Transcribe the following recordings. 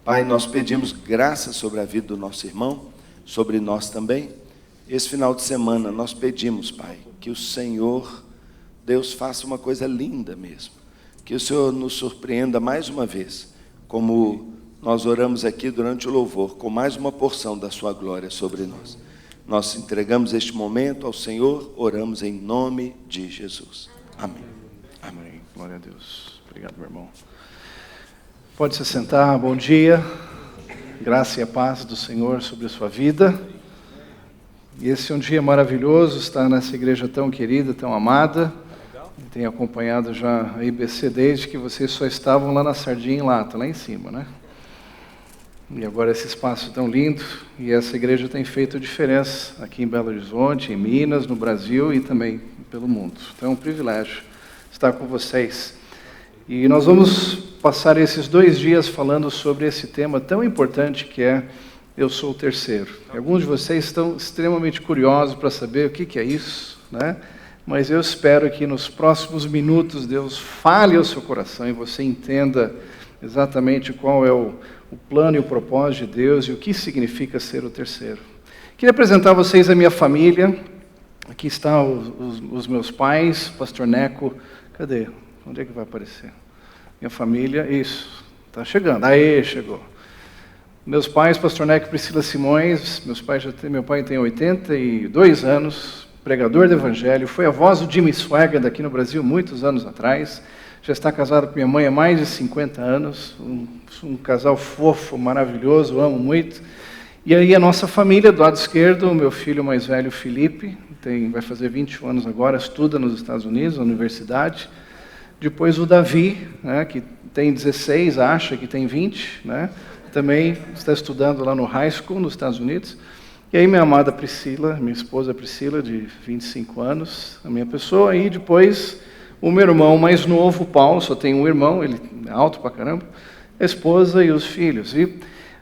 Pai, nós pedimos graça sobre a vida do nosso irmão, sobre nós também. Esse final de semana nós pedimos, Pai, que o Senhor, Deus, faça uma coisa linda mesmo. Que o Senhor nos surpreenda mais uma vez, como nós oramos aqui durante o louvor, com mais uma porção da sua glória sobre nós. Nós entregamos este momento ao Senhor, oramos em nome de Jesus. Amém. Amém. Glória a Deus. Obrigado, meu irmão. Pode se sentar. Bom dia. Graça e a paz do Senhor sobre a sua vida. E esse é um dia maravilhoso, estar nessa igreja tão querida, tão amada. Tenho acompanhado já a IBC desde que vocês só estavam lá na Sardinha em Lata, lá em cima, né? E agora esse espaço tão lindo, e essa igreja tem feito diferença aqui em Belo Horizonte, em Minas, no Brasil e também pelo mundo. Então é um privilégio estar com vocês. E nós vamos passar esses 2 dias falando sobre esse tema tão importante que é Eu Sou o Terceiro. E alguns de vocês estão extremamente curiosos para saber o que é isso, né? Mas eu espero que nos próximos minutos Deus fale ao seu coração e você entenda exatamente qual é o plano e o propósito de Deus e o que significa ser o terceiro. Queria apresentar a vocês a minha família. Aqui estão os meus pais, pastor Neco. Cadê? Onde é que vai aparecer? Minha família, isso, está chegando. Aê, chegou. Meus pais, pastor Neco e Priscila Simões. Meu pai tem 82 anos, pregador do evangelho, foi a voz do Jimmy Swaggart aqui no Brasil muitos anos atrás. Já está casado com minha mãe há mais de 50 anos, um casal fofo, maravilhoso, amo muito. E aí a nossa família, do lado esquerdo, o meu filho mais velho, Felipe, vai fazer 21 anos agora, estuda nos Estados Unidos, na universidade. Depois o Davi, né, que tem 16, acha que tem 20, né, também está estudando lá no high school, nos Estados Unidos. E aí minha amada Priscila, minha esposa Priscila, de 25 anos, a minha pessoa. E depois o meu irmão mais novo, Paulo, só tem um irmão, ele é alto pra caramba, a esposa e os filhos. E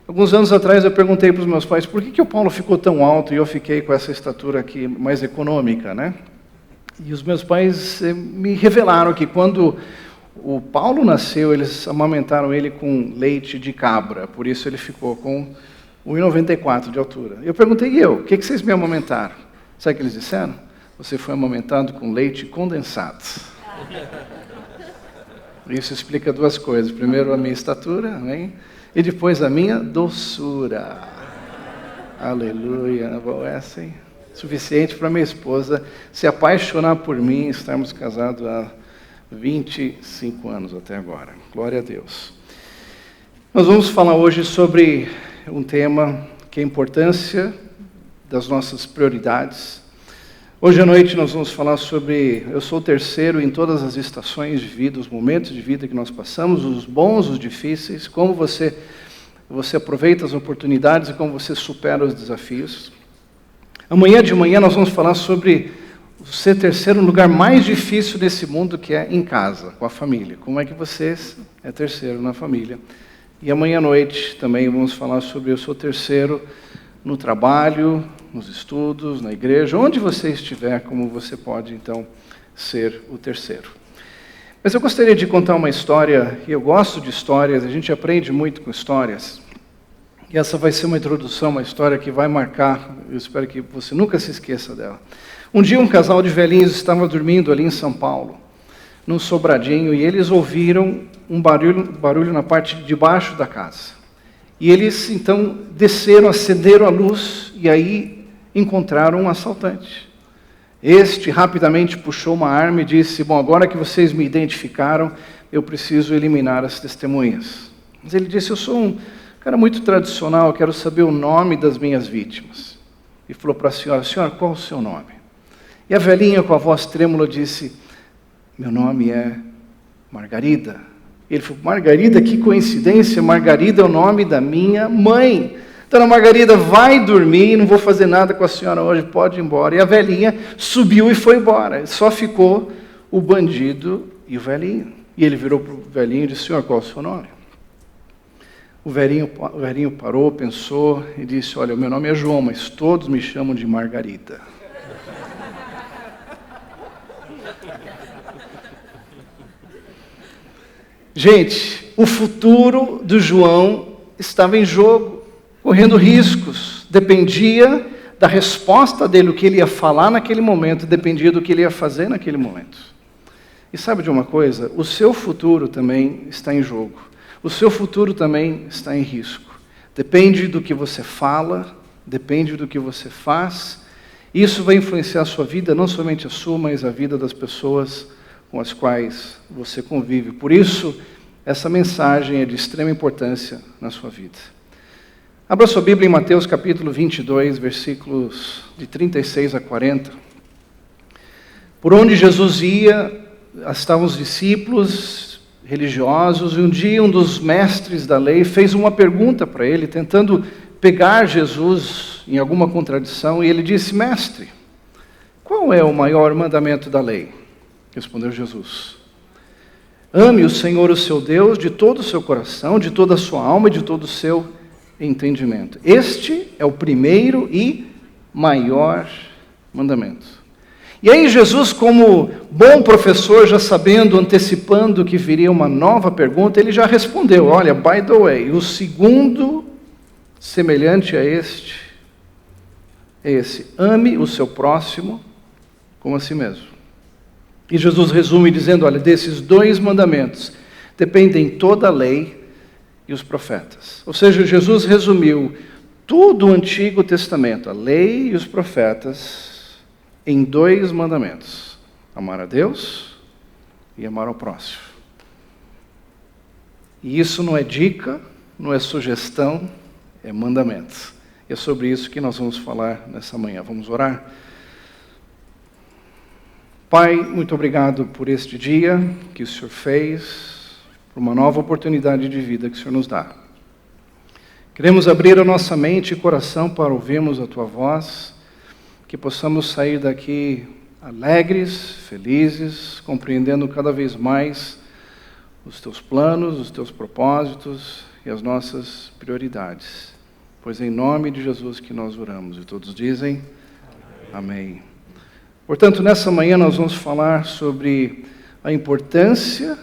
alguns anos atrás eu perguntei para os meus pais por que o Paulo ficou tão alto e eu fiquei com essa estatura aqui mais econômica, né? E os meus pais me revelaram que quando o Paulo nasceu, eles amamentaram ele com leite de cabra, por isso ele ficou com 1,94 de altura. Eu perguntei, e eu, o que vocês me amamentaram? Sabe o que eles disseram? Você foi amamentado com leite condensado. Isso explica 2 coisas. Primeiro, a minha estatura, amém? E depois a minha doçura. Aleluia. Bom, essa, hein? Suficiente para minha esposa se apaixonar por mim e estarmos casados há 25 anos até agora. Glória a Deus. Nós vamos falar hoje sobre um tema que é a importância das nossas prioridades. Hoje à noite nós vamos falar sobre Eu Sou o Terceiro em todas as estações de vida, os momentos de vida que nós passamos, os bons, os difíceis, como você aproveita as oportunidades e como você supera os desafios. Amanhã de manhã nós vamos falar sobre ser terceiro no lugar mais difícil desse mundo, que é em casa, com a família. Como é que você é terceiro na família? E amanhã à noite também vamos falar sobre Eu Sou terceiro no trabalho, nos estudos, na igreja, onde você estiver, como você pode, então, ser o terceiro. Mas eu gostaria de contar uma história, e eu gosto de histórias, a gente aprende muito com histórias. E essa vai ser uma introdução, uma história que vai marcar, eu espero que você nunca se esqueça dela. Um dia um casal de velhinhos estava dormindo ali em São Paulo, num sobradinho, e eles ouviram um barulho na parte de baixo da casa. E eles, então, desceram, acenderam a luz, e aí encontraram um assaltante. Este rapidamente puxou uma arma e disse, bom, agora que vocês me identificaram, eu preciso eliminar as testemunhas. Mas ele disse, eu sou um cara muito tradicional, eu quero saber o nome das minhas vítimas. E falou para a senhora, qual o seu nome? E a velhinha, com a voz trêmula, disse, meu nome é Margarida. Ele falou, Margarida, que coincidência, Margarida é o nome da minha mãe. Dona Margarida, vai dormir, não vou fazer nada com a senhora hoje, pode ir embora. E a velhinha subiu e foi embora. Só ficou o bandido e o velhinho. E ele virou para o velhinho e disse, senhor, qual é o seu nome? O velhinho parou, pensou e disse, olha, o meu nome é João, mas todos me chamam de Margarida. Gente, o futuro do João estava em jogo, correndo riscos. Dependia da resposta dele, o que ele ia falar naquele momento, dependia do que ele ia fazer naquele momento. E sabe de uma coisa? O seu futuro também está em jogo. O seu futuro também está em risco. Depende do que você fala, depende do que você faz. Isso vai influenciar a sua vida, não somente a sua, mas a vida das pessoas com as quais você convive. Por isso, essa mensagem é de extrema importância na sua vida. Abra sua Bíblia em Mateus capítulo 22, versículos de 36 a 40. Por onde Jesus ia, estavam os discípulos religiosos, e um dia um dos mestres da lei fez uma pergunta para ele, tentando pegar Jesus em alguma contradição, e ele disse: Mestre, qual é o maior mandamento da lei? Respondeu Jesus: ame o Senhor, o seu Deus, de todo o seu coração, de toda a sua alma e de todo o seu entendimento. Este é o primeiro e maior mandamento. E aí Jesus, como bom professor, já sabendo, antecipando que viria uma nova pergunta, ele já respondeu: olha, by the way, o segundo, semelhante a este, é esse: ame o seu próximo como a si mesmo. E Jesus resume dizendo: olha, desses dois mandamentos dependem toda a lei e os profetas. Ou seja, Jesus resumiu todo o Antigo Testamento, a lei e os profetas, em dois mandamentos: amar a Deus e amar ao próximo. E isso não é dica, não é sugestão, é mandamento. E é sobre isso que nós vamos falar nessa manhã. Vamos orar? Pai, muito obrigado por este dia que o Senhor fez, por uma nova oportunidade de vida que o Senhor nos dá. Queremos abrir a nossa mente e coração para ouvirmos a Tua voz, que possamos sair daqui alegres, felizes, compreendendo cada vez mais os Teus planos, os Teus propósitos e as nossas prioridades. Pois é em nome de Jesus que nós oramos, e todos dizem amém. Portanto, nessa manhã nós vamos falar sobre a importância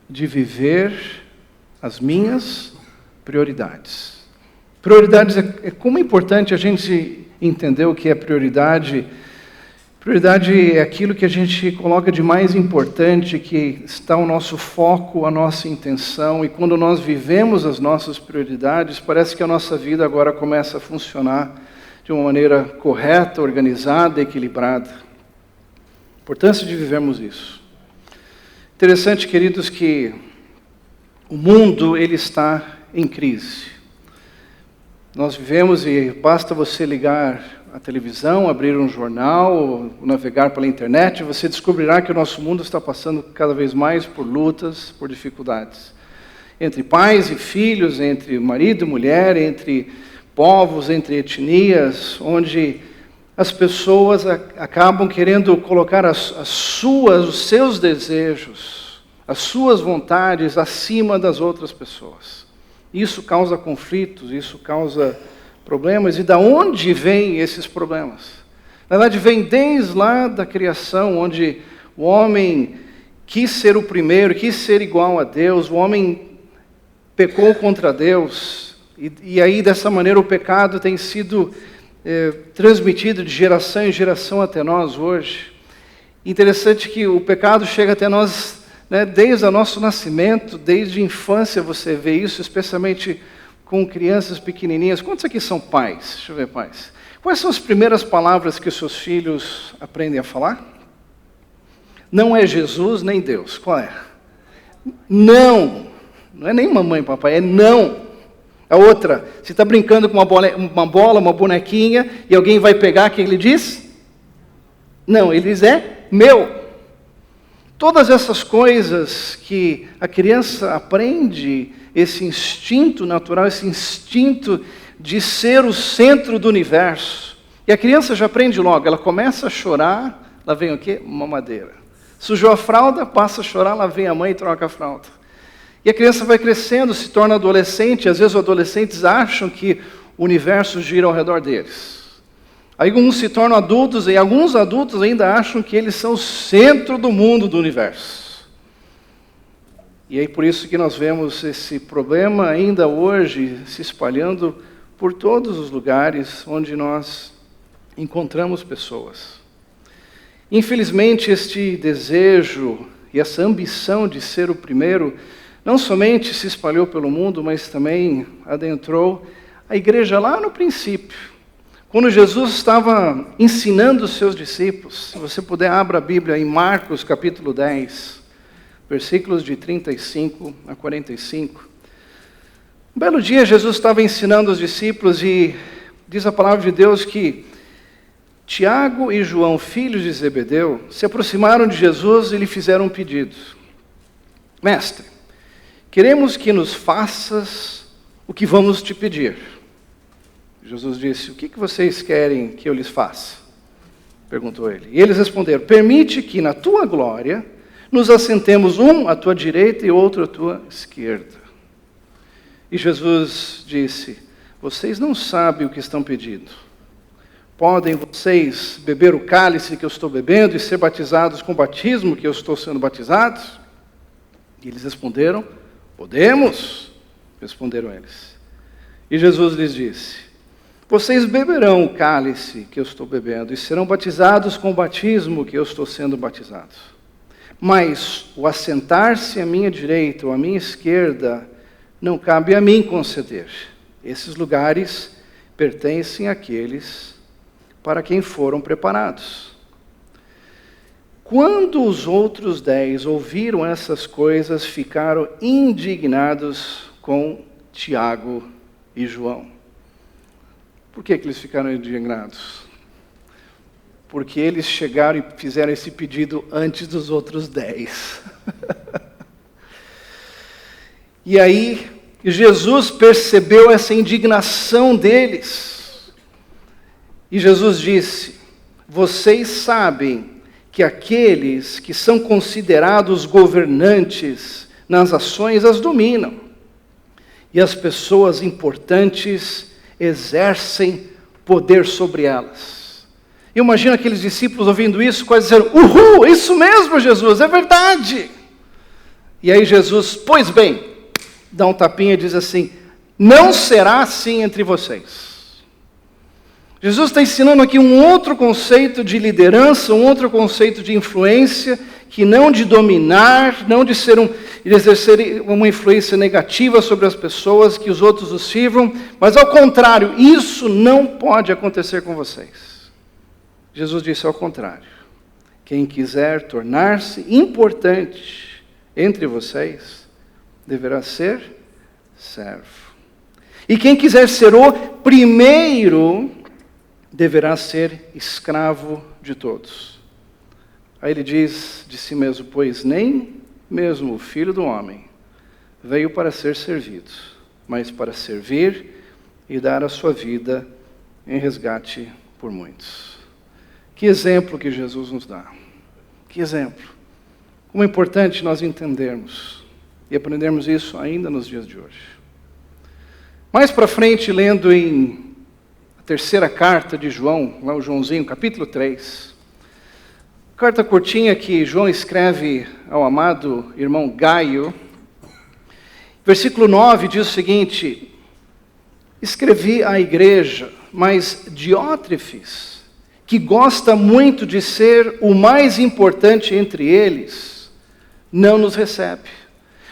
de viver as minhas prioridades. Prioridades é como é importante a gente entender o que é prioridade. Prioridade é aquilo que a gente coloca de mais importante, que está o nosso foco, a nossa intenção, e quando nós vivemos as nossas prioridades, parece que a nossa vida agora começa a funcionar de uma maneira correta, organizada, equilibrada. A importância de vivermos isso. Interessante, queridos, que o mundo ele está em crise. Nós vivemos, e basta você ligar a televisão, abrir um jornal, navegar pela internet, você descobrirá que o nosso mundo está passando cada vez mais por lutas, por dificuldades. Entre pais e filhos, entre marido e mulher, entre povos, entre etnias, onde as pessoas acabam querendo colocar os seus desejos, as suas vontades acima das outras pessoas. Isso causa conflitos, isso causa problemas. E da onde vêm esses problemas? Na verdade, vem desde lá da criação, onde o homem quis ser o primeiro, quis ser igual a Deus, o homem pecou contra Deus, e aí dessa maneira o pecado tem sido transmitido de geração em geração até nós hoje. Interessante que o pecado chega até nós, né, desde o nosso nascimento, desde a infância você vê isso, especialmente com crianças pequenininhas. Quantos aqui são pais? Deixa eu ver, pais. Quais são as primeiras palavras que os seus filhos aprendem a falar? Não é Jesus nem Deus. Qual é? Não. Não é nem mamãe e papai, é não. A outra, você está brincando com uma bola, uma bonequinha, e alguém vai pegar, o que ele diz? Não, ele diz: é meu. Todas essas coisas que a criança aprende, esse instinto natural, esse instinto de ser o centro do universo. E a criança já aprende logo, ela começa a chorar, lá vem o quê? Mamadeira. Sujou a fralda, passa a chorar, lá vem a mãe e troca a fralda. E a criança vai crescendo, se torna adolescente, às vezes os adolescentes acham que o universo gira ao redor deles. Aí alguns se tornam adultos, e alguns adultos ainda acham que eles são o centro do mundo, do universo. E aí por isso que nós vemos esse problema ainda hoje se espalhando por todos os lugares onde nós encontramos pessoas. Infelizmente, este desejo e essa ambição de ser o primeiro não somente se espalhou pelo mundo, mas também adentrou a igreja lá no princípio. Quando Jesus estava ensinando os seus discípulos, se você puder, abra a Bíblia em Marcos capítulo 10, versículos de 35 a 45. Um belo dia, Jesus estava ensinando os discípulos e diz a palavra de Deus que Tiago e João, filhos de Zebedeu, se aproximaram de Jesus e lhe fizeram um pedido. Mestre, queremos que nos faças o que vamos te pedir. Jesus disse, o que vocês querem que eu lhes faça? Perguntou ele. E eles responderam, permite que na tua glória nos assentemos um à tua direita e outro à tua esquerda. E Jesus disse, vocês não sabem o que estão pedindo. Podem vocês beber o cálice que eu estou bebendo e ser batizados com o batismo que eu estou sendo batizado? E eles responderam, podemos, responderam eles. E Jesus lhes disse, vocês beberão o cálice que eu estou bebendo e serão batizados com o batismo que eu estou sendo batizado. Mas o assentar-se à minha direita ou à minha esquerda não cabe a mim conceder. Esses lugares pertencem àqueles para quem foram preparados. Quando os outros 10 ouviram essas coisas, ficaram indignados com Tiago e João. Por que eles ficaram indignados? Porque eles chegaram e fizeram esse pedido antes dos outros 10. E aí, Jesus percebeu essa indignação deles. E Jesus disse, vocês sabem que aqueles que são considerados governantes nas ações as dominam. E as pessoas importantes exercem poder sobre elas. Eu imagino aqueles discípulos ouvindo isso, quase dizendo, uhul, isso mesmo, Jesus, é verdade. E aí Jesus, pois bem, dá um tapinha e diz assim, não será assim entre vocês. Jesus está ensinando aqui um outro conceito de liderança, um outro conceito de influência, que não de dominar, não de exercer uma influência negativa sobre as pessoas, que os outros os sirvam, mas ao contrário, isso não pode acontecer com vocês. Jesus disse ao contrário, quem quiser tornar-se importante entre vocês, deverá ser servo. E quem quiser ser o primeiro, deverá ser escravo de todos. Aí ele diz de si mesmo, pois nem mesmo o Filho do Homem veio para ser servido, mas para servir e dar a sua vida em resgate por muitos. Que exemplo que Jesus nos dá. Que exemplo. Como é importante nós entendermos e aprendermos isso ainda nos dias de hoje. Mais para frente, lendo em a terceira carta de João, lá o Joãozinho, capítulo 3. Carta curtinha que João escreve ao amado irmão Gaio. Versículo 9 diz o seguinte, escrevi à igreja, mas Diótrefes, que gosta muito de ser o mais importante entre eles, não nos recebe.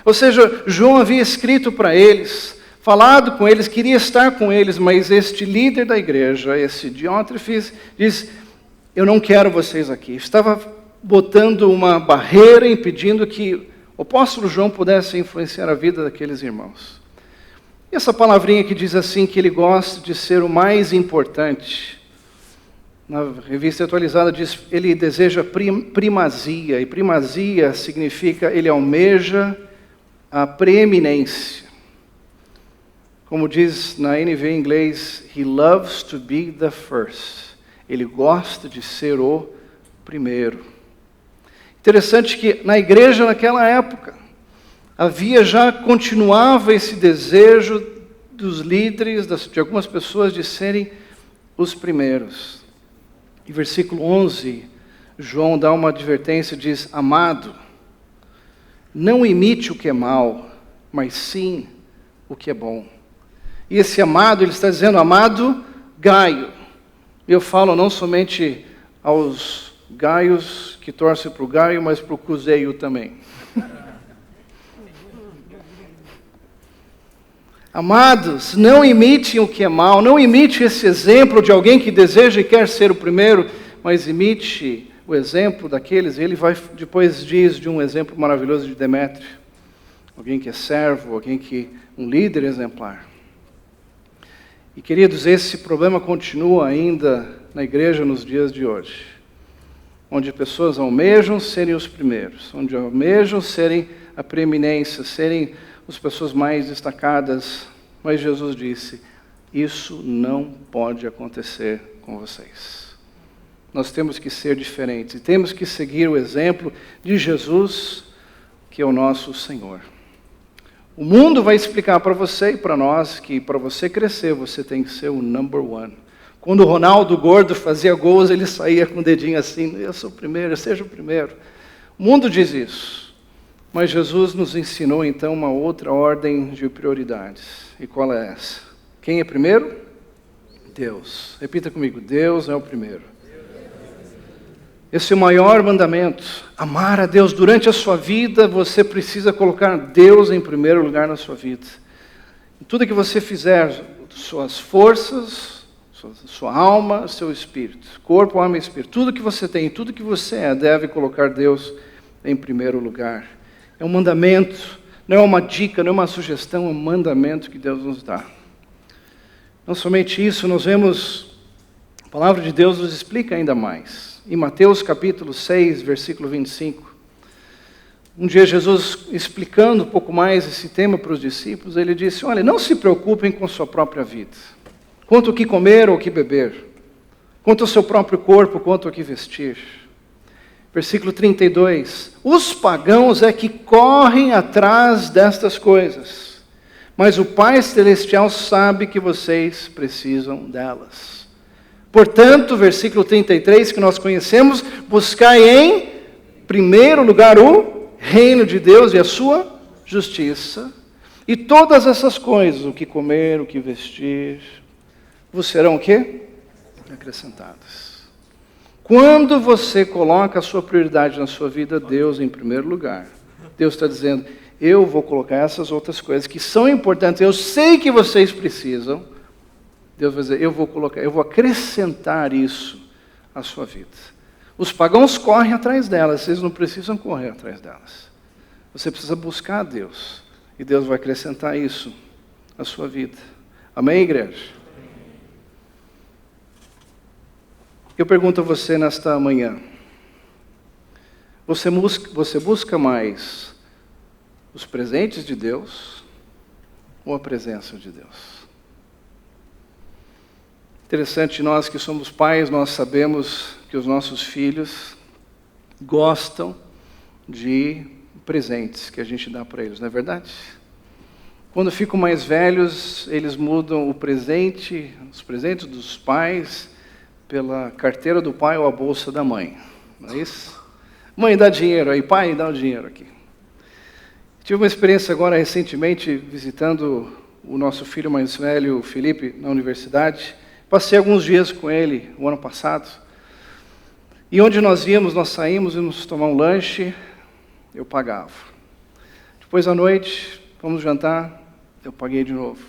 Ou seja, João havia escrito para eles, falado com eles, queria estar com eles, mas este líder da igreja, esse Diótrefes, diz, eu não quero vocês aqui. Estava botando uma barreira, impedindo que o apóstolo João pudesse influenciar a vida daqueles irmãos. E essa palavrinha que diz assim, que ele gosta de ser o mais importante, na revista atualizada diz, ele deseja primazia, e primazia significa, ele almeja a preeminência. Como diz na NVI em inglês, he loves to be the first. Ele gosta de ser o primeiro. Interessante que na igreja naquela época, continuava esse desejo dos líderes, de algumas pessoas de serem os primeiros. Em versículo 11, João dá uma advertência, diz, amado, não imite o que é mal, mas sim o que é bom. E esse amado, ele está dizendo, amado Gaio. Eu falo não somente aos gaios que torcem para o Gaio, mas para o Cruzeiro também. Amados, não imitem o que é mal, não imite esse exemplo de alguém que deseja e quer ser o primeiro, mas imite o exemplo daqueles. Ele vai depois diz de um exemplo maravilhoso de Demétrio, alguém que é servo, alguém que um líder exemplar. E queridos, esse problema continua ainda na igreja nos dias de hoje, onde pessoas almejam serem os primeiros, onde almejam serem a preeminência, serem as pessoas mais destacadas, mas Jesus disse, isso não pode acontecer com vocês. Nós temos que ser diferentes, e temos que seguir o exemplo de Jesus, que é o nosso Senhor. O mundo vai explicar para você e para nós que para você crescer, você tem que ser o number one. Quando o Ronaldo Gordo fazia gols, ele saía com o dedinho assim, eu sou o primeiro, seja o primeiro. O mundo diz isso. Mas Jesus nos ensinou, então, uma outra ordem de prioridades. E qual é essa? Quem é primeiro? Deus. Repita comigo, Deus é o primeiro. Esse é o maior mandamento. Amar a Deus. Durante a sua vida, você precisa colocar Deus em primeiro lugar na sua vida. Em tudo que você fizer, suas forças, sua alma, seu espírito. Corpo, alma e espírito. Tudo que você tem, tudo que você é, deve colocar Deus em primeiro lugar. É um mandamento, não é uma dica, não é uma sugestão, é um mandamento que Deus nos dá. Não somente isso, nós vemos, a palavra de Deus nos explica ainda mais. Em Mateus capítulo 6, versículo 25. Um dia Jesus, explicando um pouco mais esse tema para os discípulos, ele disse, olha, não se preocupem com sua própria vida. Quanto o que comer ou o que beber. Quanto ao seu próprio corpo, quanto ao que vestir. Versículo 32, os pagãos é que correm atrás destas coisas, mas o Pai Celestial sabe que vocês precisam delas. Portanto, versículo 33, que nós conhecemos, buscai em primeiro lugar o reino de Deus e a sua justiça, e todas essas coisas, o que comer, o que vestir, vos serão o quê? Acrescentadas. Quando você coloca a sua prioridade na sua vida, Deus em primeiro lugar, Deus está dizendo, eu vou colocar essas outras coisas que são importantes, eu sei que vocês precisam, Deus vai dizer, eu vou acrescentar isso à sua vida. Os pagãos correm atrás delas, vocês não precisam correr atrás delas. Você precisa buscar a Deus, e Deus vai acrescentar isso à sua vida. Amém, igreja? Eu pergunto a você nesta manhã, você busca mais os presentes de Deus ou a presença de Deus? Interessante, nós que somos pais, nós sabemos que os nossos filhos gostam de presentes que a gente dá para eles, não é verdade? Quando ficam mais velhos, eles mudam os presentes dos pais, pela carteira do pai ou a bolsa da mãe, não é isso? Mãe, dá dinheiro aí, pai, dá o dinheiro aqui. Tive uma experiência agora recentemente, visitando o nosso filho mais velho, o Felipe, na universidade. Passei alguns dias com ele, o ano passado. E onde nós saímos tomar um lanche, eu pagava. Depois à noite, fomos jantar, eu paguei de novo.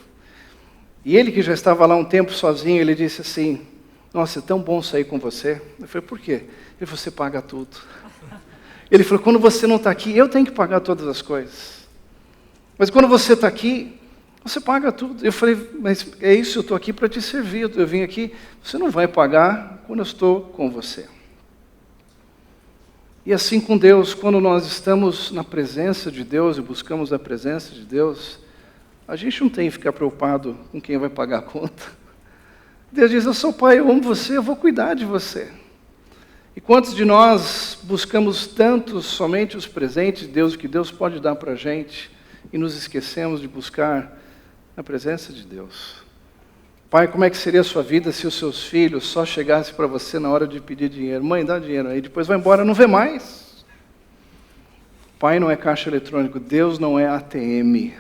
E ele, que já estava lá um tempo sozinho, ele disse assim, nossa, é tão bom sair com você. Eu falei, por quê? Ele falou, você paga tudo. Ele falou, quando você não está aqui, eu tenho que pagar todas as coisas. Mas quando você está aqui, você paga tudo. Eu falei, mas é isso, eu estou aqui para te servir. Eu vim aqui, você não vai pagar quando eu estou com você. E assim com Deus, quando nós estamos na presença de Deus e buscamos a presença de Deus, a gente não tem que ficar preocupado com quem vai pagar a conta. Deus diz, eu sou pai, eu amo você, eu vou cuidar de você. E quantos de nós buscamos tanto somente os presentes de Deus, que Deus pode dar para a gente, e nos esquecemos de buscar a presença de Deus? Pai, como é que seria a sua vida se os seus filhos só chegassem para você na hora de pedir dinheiro? Mãe, dá dinheiro aí, depois vai embora, não vê mais. Pai não é caixa eletrônico, Deus não é ATM.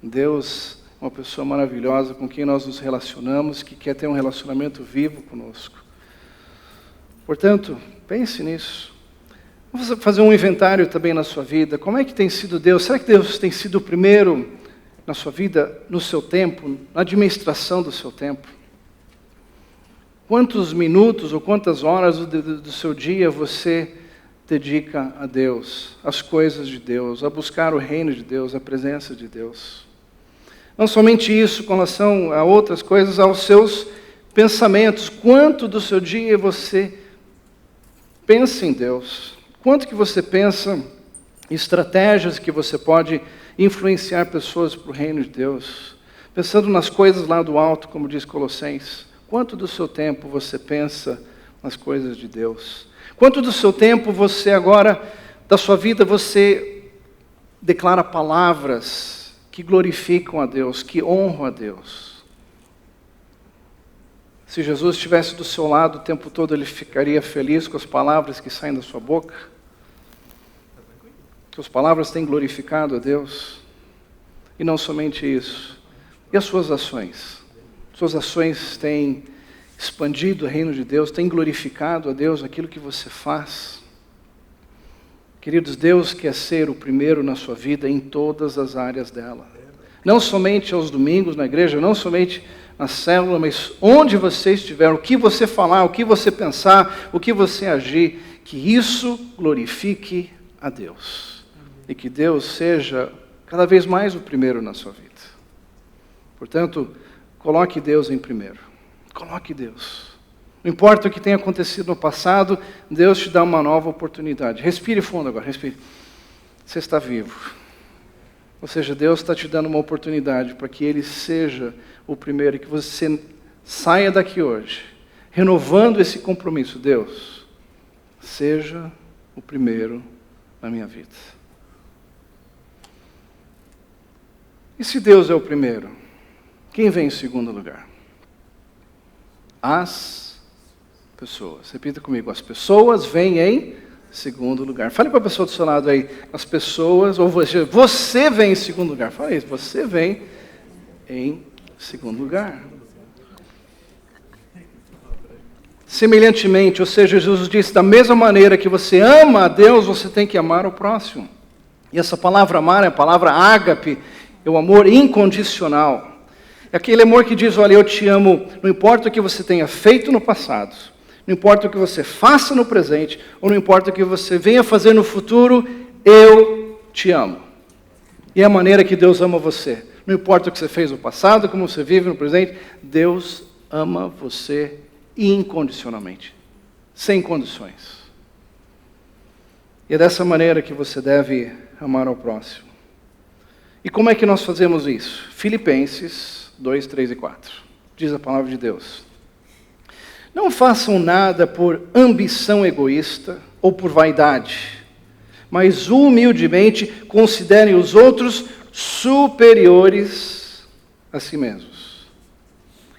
Deus é uma pessoa maravilhosa com quem nós nos relacionamos, que quer ter um relacionamento vivo conosco. Portanto, pense nisso. Vamos fazer um inventário também na sua vida. Como é que tem sido Deus? Será que Deus tem sido o primeiro na sua vida, no seu tempo, na administração do seu tempo? Quantos minutos ou quantas horas do seu dia você dedica a Deus, às coisas de Deus, a buscar o reino de Deus, a presença de Deus? Não somente isso, com relação a outras coisas, aos seus pensamentos. Quanto do seu dia você pensa em Deus? Quanto que você pensa em estratégias que você pode influenciar pessoas para o reino de Deus? Pensando nas coisas lá do alto, como diz Colossenses. Quanto do seu tempo você pensa nas coisas de Deus? Quanto do seu tempo você agora, da sua vida, você declara palavras que glorificam a Deus, que honram a Deus? Se Jesus estivesse do seu lado o tempo todo, ele ficaria feliz com as palavras que saem da sua boca? Suas palavras têm glorificado a Deus? E não somente isso. E as suas ações? Suas ações têm expandido o reino de Deus, têm glorificado a Deus aquilo que você faz? Queridos, Deus quer ser o primeiro na sua vida em todas as áreas dela. Não somente aos domingos na igreja, não somente na célula, mas onde você estiver, o que você falar, o que você pensar, o que você agir, que isso glorifique a Deus. E que Deus seja cada vez mais o primeiro na sua vida. Portanto, coloque Deus em primeiro. Coloque Deus. Não importa o que tenha acontecido no passado, Deus te dá uma nova oportunidade. Respire fundo agora, respire. Você está vivo. Ou seja, Deus está te dando uma oportunidade para que Ele seja o primeiro e que você saia daqui hoje, renovando esse compromisso. Deus, seja o primeiro na minha vida. E se Deus é o primeiro, quem vem em segundo lugar? As pessoas. Repita comigo. As pessoas vêm em segundo lugar. Fale para a pessoa do seu lado aí. As pessoas, ou você vem em segundo lugar. Fala isso. Você vem em segundo lugar. Semelhantemente, ou seja, Jesus disse, da mesma maneira que você ama a Deus, você tem que amar o próximo. E essa palavra amar é a palavra ágape, é o amor incondicional. É aquele amor que diz, olha, eu te amo, não importa o que você tenha feito no passado, não importa o que você faça no presente, ou não importa o que você venha fazer no futuro, eu te amo. E é a maneira que Deus ama você. Não importa o que você fez no passado, como você vive no presente, Deus ama você incondicionalmente, sem condições. E é dessa maneira que você deve amar ao próximo. E como é que nós fazemos isso? Filipenses 2, 3 e 4. Diz a palavra de Deus. Não façam nada por ambição egoísta ou por vaidade, mas humildemente considerem os outros superiores a si mesmos.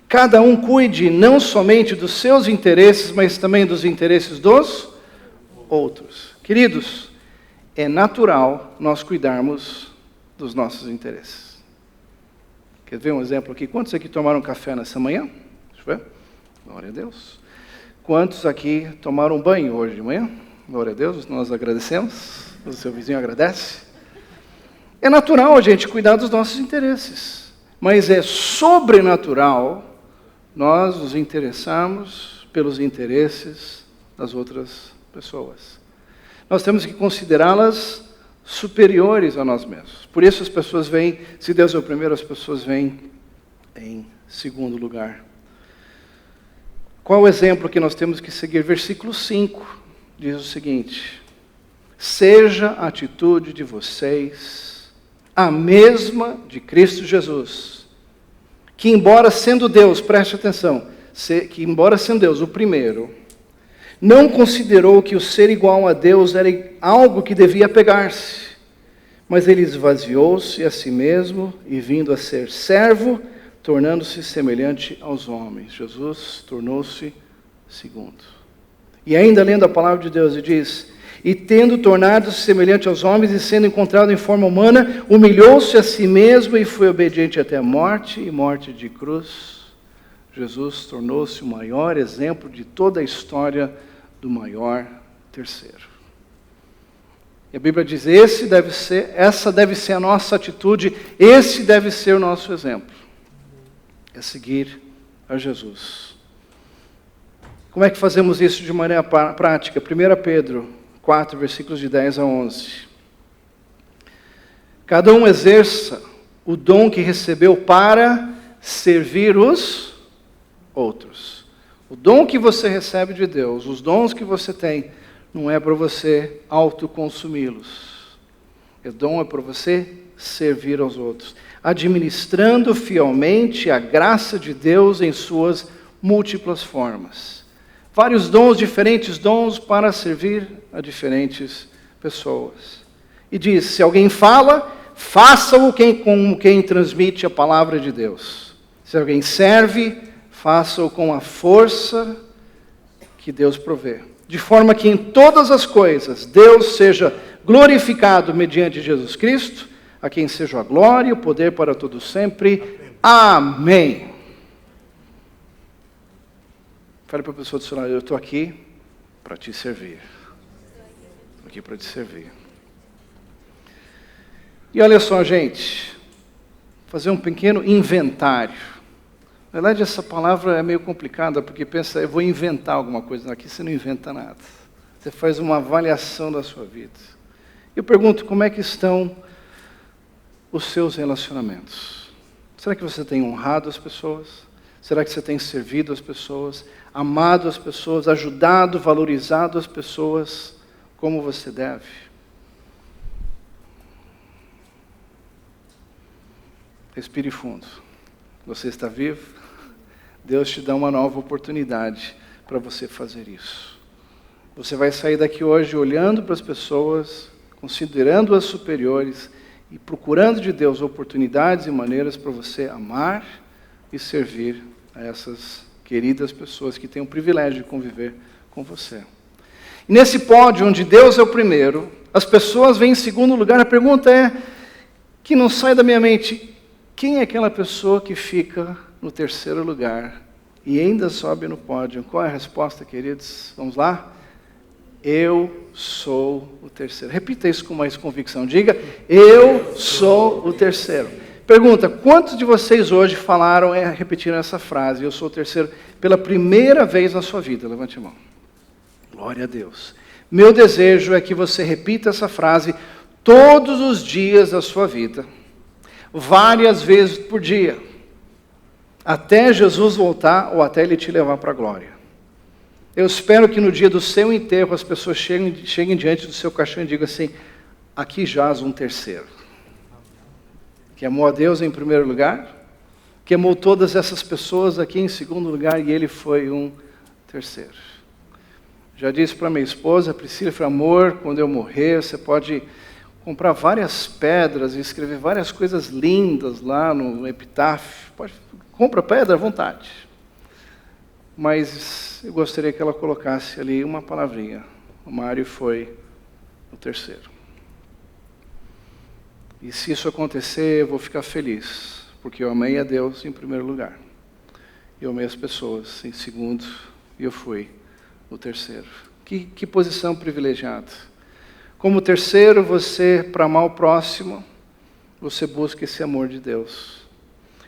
Cada um cuide não somente dos seus interesses, mas também dos interesses dos outros. Queridos, é natural nós cuidarmos dos nossos interesses. Quer ver um exemplo aqui? Quantos aqui tomaram café nessa manhã? Deixa eu ver. Glória a Deus. Quantos aqui tomaram banho hoje de manhã? Glória a Deus, nós agradecemos. O seu vizinho agradece. É natural a gente cuidar dos nossos interesses. Mas é sobrenatural nós nos interessarmos pelos interesses das outras pessoas. Nós temos que considerá-las superiores a nós mesmos. Por isso as pessoas vêm, se Deus é o primeiro, as pessoas vêm em segundo lugar. Qual o exemplo que nós temos que seguir? Versículo 5 diz o seguinte: seja a atitude de vocês a mesma de Cristo Jesus, que embora sendo Deus, preste atenção, que embora sendo Deus o primeiro, não considerou que o ser igual a Deus era algo que devia pegar-se, mas ele esvaziou-se a si mesmo e vindo a ser servo, tornando-se semelhante aos homens. Jesus tornou-se segundo. E ainda lendo a palavra de Deus, ele diz: e tendo tornado-se semelhante aos homens e sendo encontrado em forma humana, humilhou-se a si mesmo e foi obediente até a morte e morte de cruz. Jesus tornou-se o maior exemplo de toda a história do maior terceiro. E a Bíblia diz: essa deve ser a nossa atitude, esse deve ser o nosso exemplo. É seguir a Jesus. Como é que fazemos isso de maneira prática? 1 Pedro 4, versículos de 10 a 11. Cada um exerça o dom que recebeu para servir os outros. O dom que você recebe de Deus, os dons que você tem, não é para você autoconsumi-los. O dom é para você servir aos outros, administrando fielmente a graça de Deus em suas múltiplas formas. Vários dons, diferentes dons para servir a diferentes pessoas. E diz: se alguém fala, faça-o com quem transmite a palavra de Deus. Se alguém serve, faça-o com a força que Deus provê. De forma que em todas as coisas Deus seja glorificado mediante Jesus Cristo, a quem seja a glória e o poder para todos sempre. Amém. Fale para a pessoa do seu lado: eu estou aqui para te servir. Estou aqui para te servir. E olha só, gente, fazer um pequeno inventário. Na verdade, essa palavra é meio complicada, porque pensa, eu vou inventar alguma coisa. Aqui você não inventa nada. Você faz uma avaliação da sua vida. Eu pergunto: como é que estão os seus relacionamentos? Será que você tem honrado as pessoas? Será que você tem servido as pessoas, amado as pessoas, ajudado, valorizado as pessoas como você deve? Respire fundo. Você está vivo? Deus te dá uma nova oportunidade para você fazer isso. Você vai sair daqui hoje olhando para as pessoas, considerando-as superiores e procurando de Deus oportunidades e maneiras para você amar e servir a essas queridas pessoas que têm o privilégio de conviver com você. E nesse pódio, onde Deus é o primeiro, as pessoas vêm em segundo lugar. A pergunta é, que não sai da minha mente: quem é aquela pessoa que fica no terceiro lugar e ainda sobe no pódio? Qual é a resposta, queridos? Vamos lá? Eu sou o terceiro. Repita isso com mais convicção. Diga: eu sou o terceiro. Pergunta: quantos de vocês hoje repetiram essa frase, eu sou o terceiro, pela primeira vez na sua vida? Levante a mão. Glória a Deus. Meu desejo é que você repita essa frase todos os dias da sua vida, várias vezes por dia, até Jesus voltar ou até Ele te levar para a glória. Eu espero que no dia do seu enterro as pessoas cheguem diante do seu caixão e digam assim: aqui jaz um terceiro, que amou a Deus em primeiro lugar, que amou todas essas pessoas aqui em segundo lugar, e Ele foi um terceiro. Já disse para minha esposa, Priscila, falei: amor, quando eu morrer, você pode comprar várias pedras e escrever várias coisas lindas lá no epitáfio. Compra pedra à vontade. Mas eu gostaria que ela colocasse ali uma palavrinha: o Mário foi o terceiro. E se isso acontecer, eu vou ficar feliz, porque eu amei a Deus em primeiro lugar. Eu amei as pessoas em segundo, e eu fui o terceiro. Que posição privilegiada. Como terceiro, você, para amar o próximo, você busca esse amor de Deus.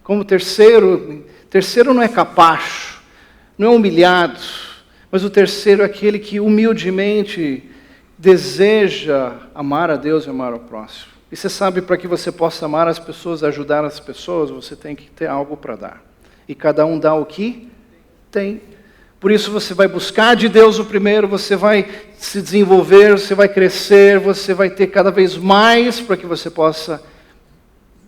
Como terceiro não é capacho, não é humilhado, mas o terceiro é aquele que humildemente deseja amar a Deus e amar ao próximo. E você sabe, para que você possa amar as pessoas, ajudar as pessoas, você tem que ter algo para dar. E cada um dá o que tem. Por isso você vai buscar de Deus o primeiro, você vai se desenvolver, você vai crescer, você vai ter cada vez mais para que você possa,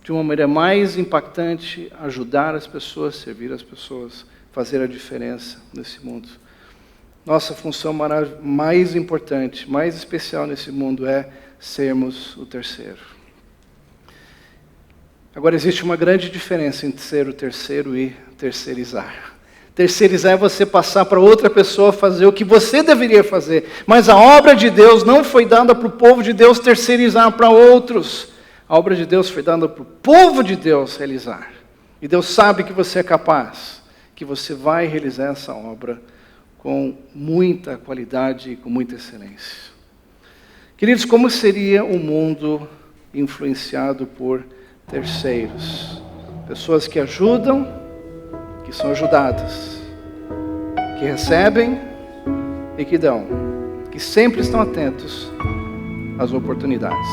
de uma maneira mais impactante, ajudar as pessoas, servir as pessoas, fazer a diferença nesse mundo. Nossa função mais importante, mais especial nesse mundo é sermos o terceiro. Agora, existe uma grande diferença entre ser o terceiro e terceirizar. Terceirizar é você passar para outra pessoa fazer o que você deveria fazer. Mas a obra de Deus não foi dada para o povo de Deus terceirizar para outros. A obra de Deus foi dada para o povo de Deus realizar. E Deus sabe que você é capaz, que você vai realizar essa obra com muita qualidade e com muita excelência. Queridos, como seria um mundo influenciado por terceiros? Pessoas que ajudam, que são ajudadas, que recebem e que dão, que sempre estão atentos às oportunidades.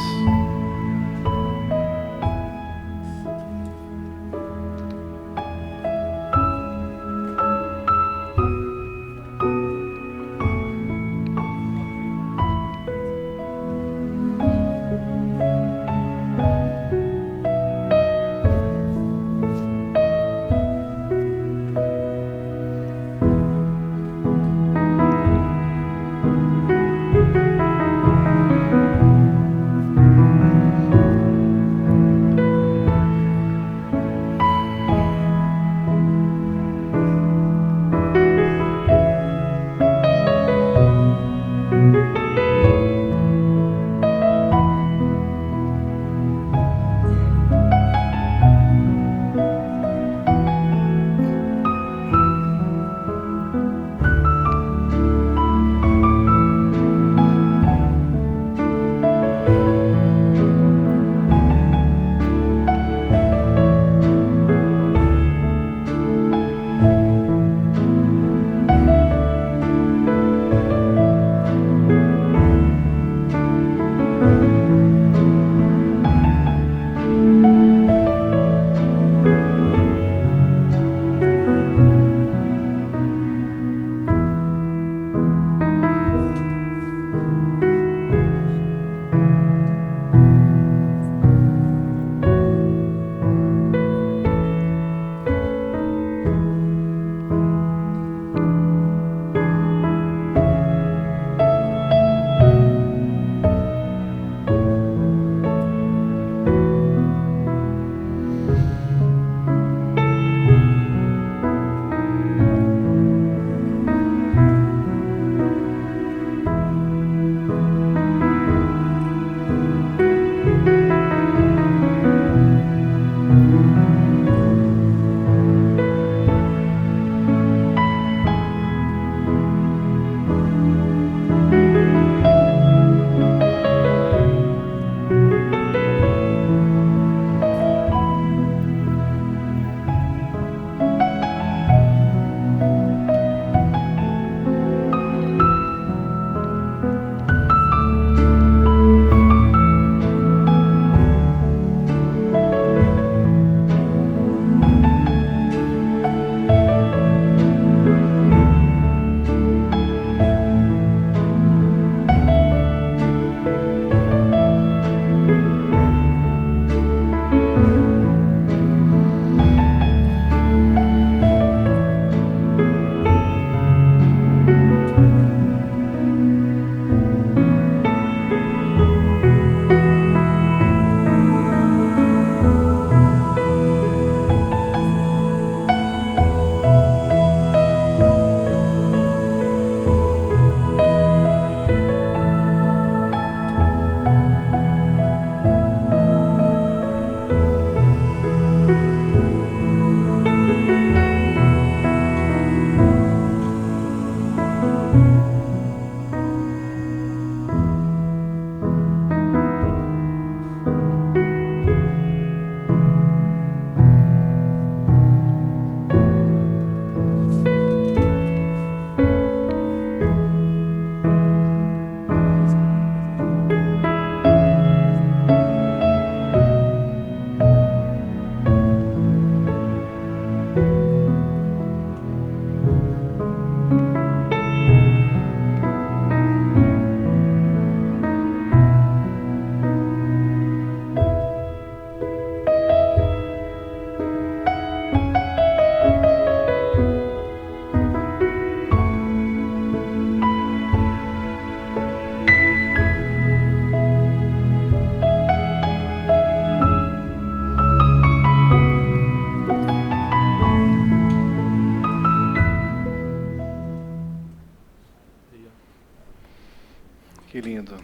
lindo.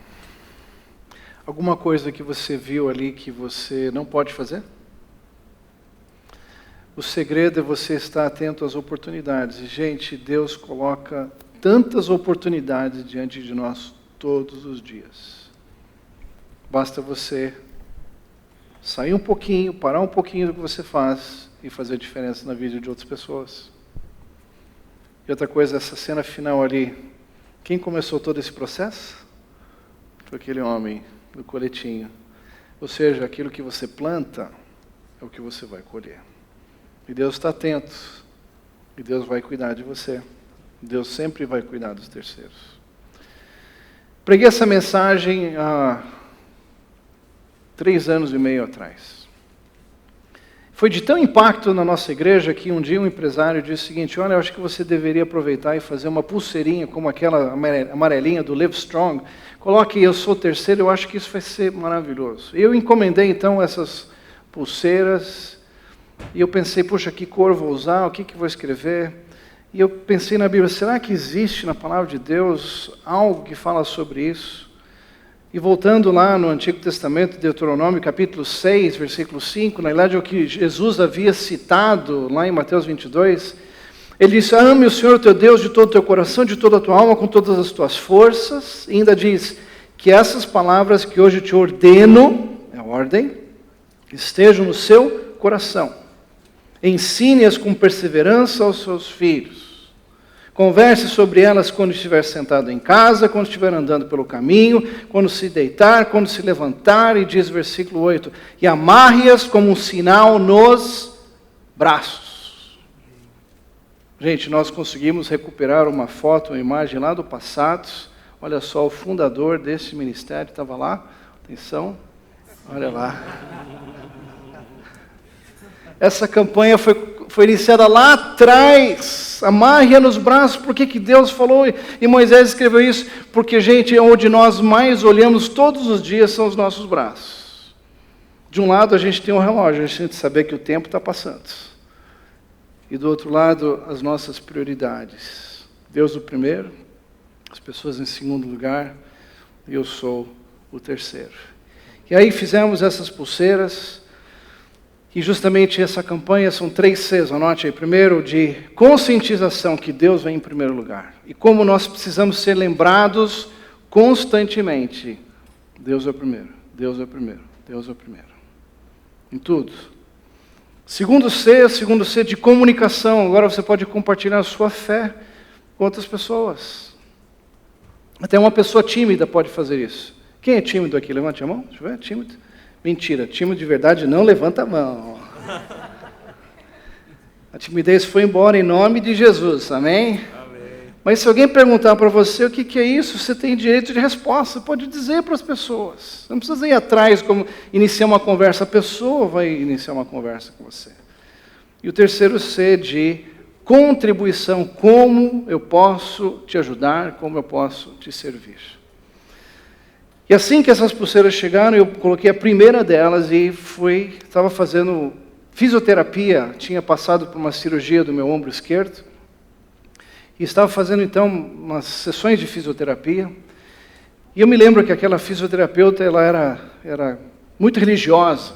Alguma coisa que você viu ali que você não pode fazer? O segredo é você estar atento às oportunidades. E, gente, Deus coloca tantas oportunidades diante de nós todos os dias. Basta você sair um pouquinho, parar um pouquinho do que você faz e fazer diferença na vida de outras pessoas. E outra coisa, essa cena final ali, quem começou todo esse processo? Foi aquele homem do coletinho. Ou seja, aquilo que você planta é o que você vai colher. E Deus está atento. E Deus vai cuidar de você. Deus sempre vai cuidar dos terceiros. Preguei essa mensagem há 3 anos e meio atrás. Foi de tão impacto na nossa igreja que um dia um empresário disse o seguinte: olha, eu acho que você deveria aproveitar e fazer uma pulseirinha como aquela amarelinha do Live Strong. Coloque eu sou o terceiro, eu acho que isso vai ser maravilhoso. Eu encomendei então essas pulseiras e eu pensei, puxa, que cor vou usar, o que vou escrever? E eu pensei na Bíblia, será que existe na palavra de Deus algo que fala sobre isso? E voltando lá no Antigo Testamento, Deuteronômio, capítulo 6, versículo 5, na verdade é o que Jesus havia citado lá em Mateus 22, ele disse, ame o Senhor teu Deus de todo o teu coração, de toda a tua alma, com todas as tuas forças, e ainda diz, que essas palavras que hoje te ordeno, é a ordem, estejam no seu coração. Ensine-as com perseverança aos seus filhos. Converse sobre elas quando estiver sentado em casa, quando estiver andando pelo caminho, quando se deitar, quando se levantar, e diz versículo 8, e amarre-as como um sinal nos braços. Gente, nós conseguimos recuperar uma foto, uma imagem lá do passado. Olha só, o fundador desse ministério estava lá. Atenção, olha lá. Essa campanha foi iniciada lá atrás. Amarre-a nos braços. Por que Deus falou e Moisés escreveu isso? Porque, gente, onde nós mais olhamos todos os dias são os nossos braços. De um lado a gente tem um relógio, a gente tem que saber que o tempo está passando. E do outro lado, as nossas prioridades. Deus o primeiro, as pessoas em segundo lugar, e eu sou o terceiro. E aí fizemos essas pulseiras. E justamente essa campanha são 3 Cs, anote aí. Primeiro, de conscientização que Deus vem em primeiro lugar. E como nós precisamos ser lembrados constantemente. Deus é o primeiro, Deus é o primeiro, Deus é o primeiro. Em tudo. Segundo C de comunicação. Agora você pode compartilhar a sua fé com outras pessoas. Até uma pessoa tímida pode fazer isso. Quem é tímido aqui? Levante a mão. Deixa eu ver, tímido. Mentira, tímido de verdade não levanta a mão. A timidez foi embora em nome de Jesus, amém? Amém. Mas se alguém perguntar para você o que é isso, você tem direito de resposta, pode dizer para as pessoas. Não precisa ir atrás como iniciar uma conversa, a pessoa vai iniciar uma conversa com você. E o terceiro C de contribuição, como eu posso te ajudar, como eu posso te servir. E assim que essas pulseiras chegaram, eu coloquei a primeira delas e estava fazendo fisioterapia, tinha passado por uma cirurgia do meu ombro esquerdo, e estava fazendo então umas sessões de fisioterapia, e eu me lembro que aquela fisioterapeuta, ela era muito religiosa,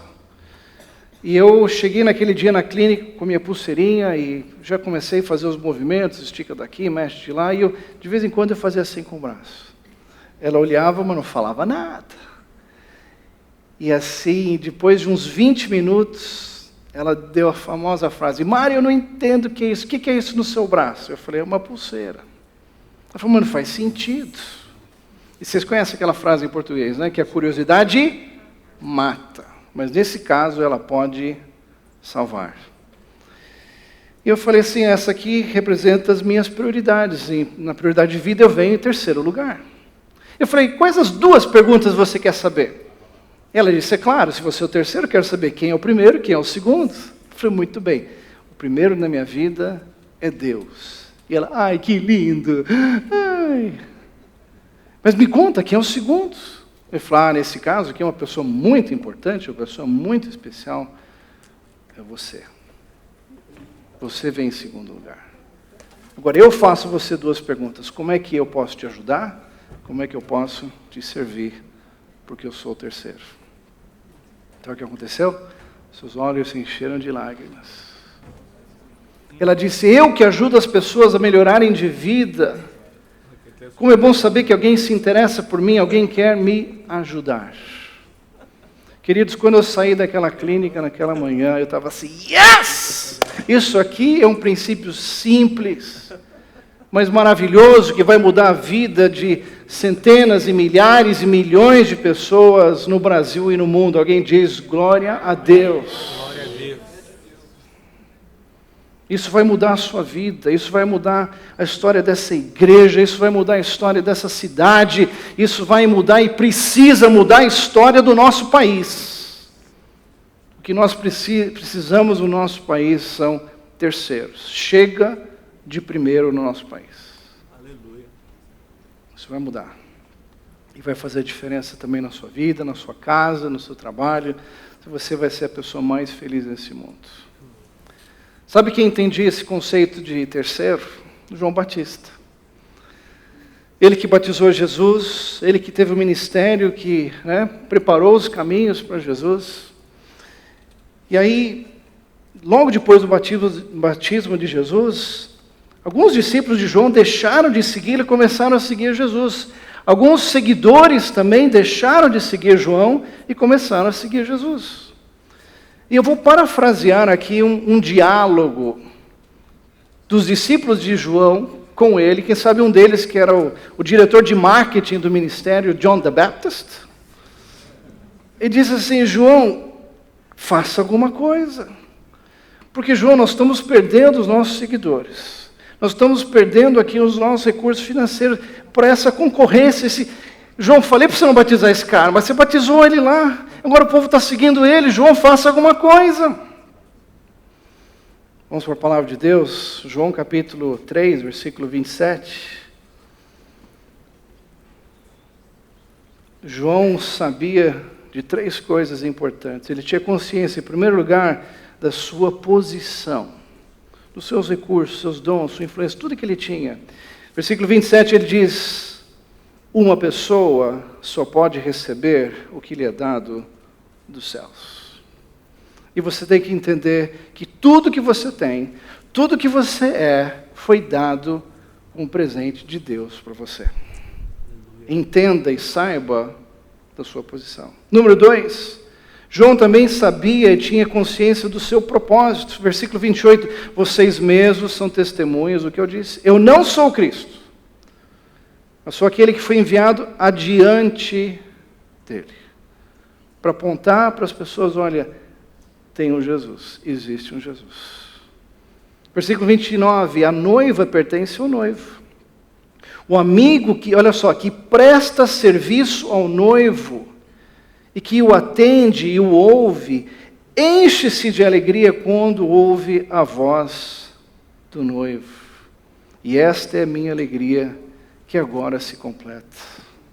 e eu cheguei naquele dia na clínica com minha pulseirinha, e já comecei a fazer os movimentos, estica daqui, mexe de lá, e eu, de vez em quando eu fazia assim com o braço. Ela olhava, mas não falava nada. E assim, depois de uns 20 minutos, ela deu a famosa frase, Mário, eu não entendo o que é isso. O que é isso no seu braço? Eu falei, é uma pulseira. Ela falou, mas não faz sentido. E vocês conhecem aquela frase em português, né? Que a curiosidade mata. Mas nesse caso, ela pode salvar. E eu falei assim, essa aqui representa as minhas prioridades. E na prioridade de vida eu venho em terceiro lugar. Eu falei, quais as 2 perguntas você quer saber? Ela disse, é claro, se você é o terceiro, eu quero saber quem é o primeiro e quem é o segundo. Eu falei, muito bem. O primeiro na minha vida é Deus. E ela, ai, que lindo. Ai. Mas me conta, quem é o segundo? Eu falei, nesse caso aqui é uma pessoa muito importante, uma pessoa muito especial, é você. Você vem em segundo lugar. Agora, eu faço você 2 perguntas. Como é que eu posso te ajudar? como é que eu posso te servir, porque eu sou o terceiro. Então o que aconteceu? Seus olhos se encheram de lágrimas. Ela disse, eu que ajudo as pessoas a melhorarem de vida. Como é bom saber que alguém se interessa por mim, alguém quer me ajudar. Queridos, quando eu saí daquela clínica naquela manhã, eu estava assim, yes! Isso aqui é um princípio simples, mas maravilhoso, que vai mudar a vida de centenas e milhares e milhões de pessoas no Brasil e no mundo. Alguém diz, glória a Deus. Glória a Deus. Isso vai mudar a sua vida, isso vai mudar a história dessa igreja, isso vai mudar a história dessa cidade, isso vai mudar e precisa mudar a história do nosso país. O que nós precisamos no nosso país são terceiros. Chega de primeiro no nosso país. Aleluia. Isso vai mudar. E vai fazer diferença também na sua vida, na sua casa, no seu trabalho. Você vai ser a pessoa mais feliz nesse mundo. Sabe quem entendia esse conceito de terceiro? João Batista. Ele que batizou Jesus, ele que teve o ministério, que preparou os caminhos para Jesus. E aí, logo depois do batismo de Jesus, alguns discípulos de João deixaram de segui-lo e começaram a seguir Jesus. Alguns seguidores também deixaram de seguir João e começaram a seguir Jesus. E eu vou parafrasear aqui um diálogo dos discípulos de João com ele. Quem sabe um deles, que era o diretor de marketing do ministério, John the Baptist. Ele disse assim, João, faça alguma coisa. Porque, João, nós estamos perdendo os nossos seguidores. Nós estamos perdendo aqui os nossos recursos financeiros para essa concorrência. João, falei para você não batizar esse cara, mas você batizou ele lá. Agora o povo está seguindo ele. João, faça alguma coisa. Vamos para a palavra de Deus. João capítulo 3, versículo 27. João sabia de três coisas importantes. Ele tinha consciência, em primeiro lugar, da sua posição, dos seus recursos, seus dons, sua influência, tudo que ele tinha. Versículo 27, ele diz, uma pessoa só pode receber o que lhe é dado dos céus. E você tem que entender que tudo que você tem, tudo que você é, foi dado um presente de Deus para você. Entenda e saiba da sua posição. Número 2, João também sabia e tinha consciência do seu propósito. Versículo 28, vocês mesmos são testemunhas do que eu disse. Eu não sou o Cristo, mas sou aquele que foi enviado adiante dele. Para apontar para as pessoas, olha, tem um Jesus, existe um Jesus. Versículo 29, a noiva pertence ao noivo. O amigo que, olha só, que presta serviço ao noivo e que o atende e o ouve, enche-se de alegria quando ouve a voz do noivo. E esta é a minha alegria que agora se completa.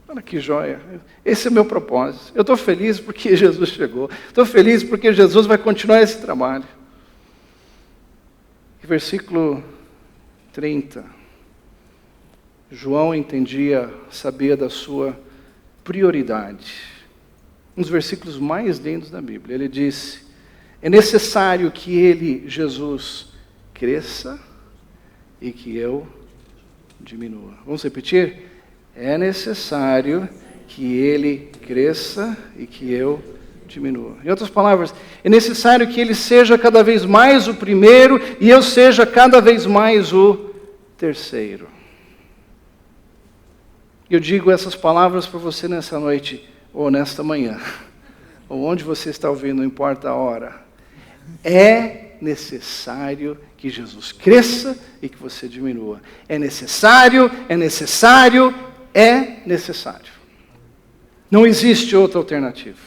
Olha que joia. Esse é o meu propósito. Eu estou feliz porque Jesus chegou. Estou feliz porque Jesus vai continuar esse trabalho. Versículo 30. João entendia, sabia da sua prioridade. Um dos versículos mais lindos da Bíblia. Ele disse, é necessário que ele, Jesus, cresça e que eu diminua. Vamos repetir? É necessário que ele cresça e que eu diminua. Em outras palavras, é necessário que ele seja cada vez mais o primeiro e eu seja cada vez mais o terceiro. Eu digo essas palavras para você nessa noite, ou nesta manhã, ou onde você está ouvindo, não importa a hora. É necessário que Jesus cresça e que você diminua. É necessário, é necessário, é necessário. Não existe outra alternativa.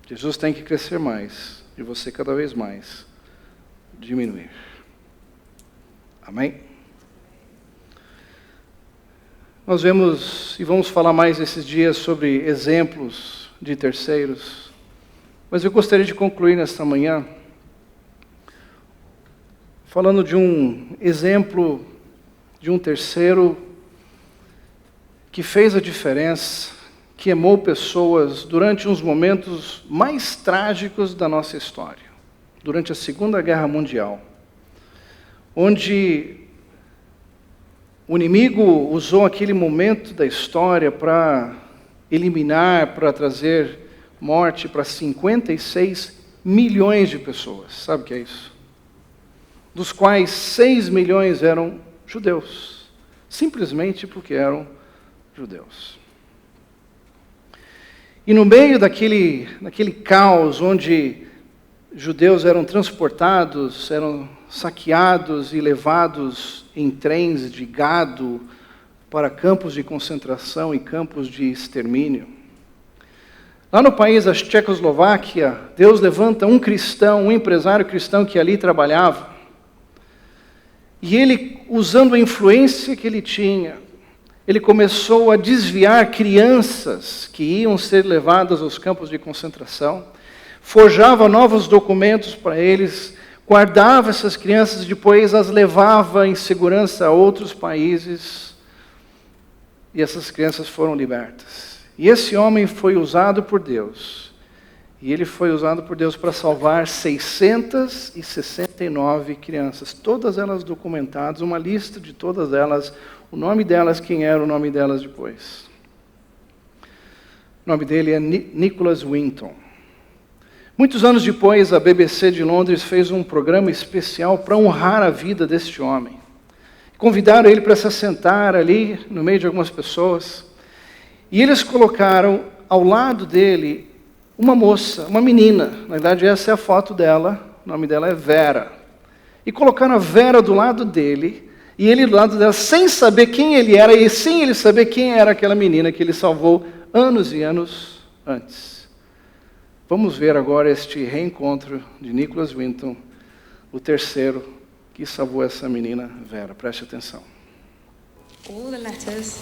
Jesus tem que crescer mais e você cada vez mais diminuir. Amém? Nós vemos e vamos falar mais esses dias sobre exemplos de terceiros, mas eu gostaria de concluir nesta manhã falando de um exemplo de um terceiro que fez a diferença, que queimou pessoas durante uns momentos mais trágicos da nossa história, durante a Segunda Guerra Mundial, onde o inimigo usou aquele momento da história para eliminar, para trazer morte para 56 milhões de pessoas. Sabe o que é isso? Dos quais 6 milhões eram judeus, simplesmente porque eram judeus. E no meio daquele caos onde judeus eram transportados, eram saqueados e levados em trens de gado para campos de concentração e campos de extermínio. Lá no país da Tchecoslováquia, Deus levanta um cristão, um empresário cristão que ali trabalhava, e ele, usando a influência que ele tinha, ele começou a desviar crianças que iam ser levadas aos campos de concentração, forjava novos documentos para eles, guardava essas crianças e depois as levava em segurança a outros países, e essas crianças foram libertas. E esse homem foi usado por Deus, e ele foi usado por Deus para salvar 669 crianças, todas elas documentadas, uma lista de todas elas, o nome delas, quem era o nome delas depois. O nome dele é Nicholas Winton. Muitos anos depois, a BBC de Londres fez um programa especial para honrar a vida deste homem. Convidaram ele para se assentar ali, no meio de algumas pessoas, e eles colocaram ao lado dele uma moça, uma menina. Na verdade, essa é a foto dela, o nome dela é Vera. E colocaram a Vera do lado dele, e ele do lado dela, sem saber quem ele era, e sem ele saber quem era aquela menina que ele salvou anos e anos antes. Vamos ver agora este reencontro de Nicholas Winton, o terceiro que salvou essa menina Vera. Preste atenção. All the letters.